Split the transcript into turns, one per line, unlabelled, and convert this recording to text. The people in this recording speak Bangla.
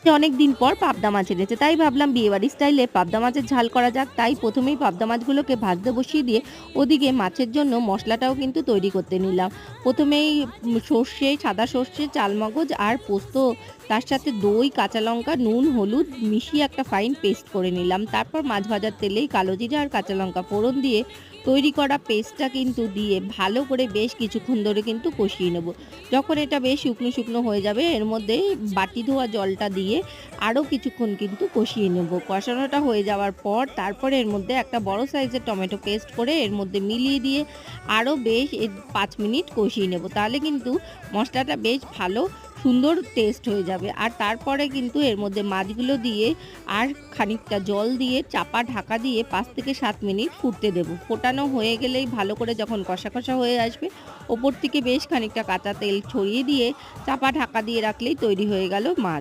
অনেক দিন পর পাবদা মাছ এনেছে, তাই ভাবলাম বিয়েবাড়ি স্টাইলে পাবদা মাছের ঝাল করা যাক। তাই প্রথমেই পাবদা মাছগুলোকে ভাজতে বসিয়ে দিয়ে ওদিকে মাছের জন্য মশলাটাও কিন্তু তৈরি করতে নিলাম। প্রথমেই সর্ষে, সাদা সর্ষে, চালমগজ আর পোস্ত, তার সাথে দই, কাঁচা লঙ্কা, নুন, হলুদ মিশিয়ে একটা ফাইন পেস্ট করে নিলাম। তারপর মাছ ভাজার তেলেই কালো জিরা আর কাঁচা লঙ্কা ফোড়ন দিয়ে তৈরি করা পেস্টটা কিন্তু দিয়ে ভালো করে বেশ কিছুক্ষণ ধরে কিন্তু কষিয়ে নেব। যখন এটা বেশ শুকনো শুকনো হয়ে যাবে, এর মধ্যে বাটি ধোয়া জলটা দিয়ে আরও কিছুক্ষণ কিন্তু কষিয়ে নেব। কষানোটা হয়ে যাওয়ার পর তারপরে এর মধ্যে একটা বড় সাইজের টমেটো পেস্ট করে এর মধ্যে মিলিয়ে দিয়ে আরও বেশ ৫ মিনিট কষিয়ে নেব। তাহলে কিন্তু মশলাটা বেশ ভালো সুন্দর টেস্ট হয়ে যাবে। আর তারপরে কিন্তু এর মধ্যে মাছগুলো দিয়ে আর খানিকটা জল দিয়ে চাপা ঢাকা দিয়ে ৫ থেকে ৭ মিনিট ফুটতে দেব। ফোটানো হয়ে গেলেই ভালো করে যখন কষা কষা হয়ে আসবে, ওপর থেকে বেশ খানিকটা কাঁচা তেল ছড়িয়ে দিয়ে চাপা ঢাকা দিয়ে রাখলেই তৈরি হয়ে গেল মাছ।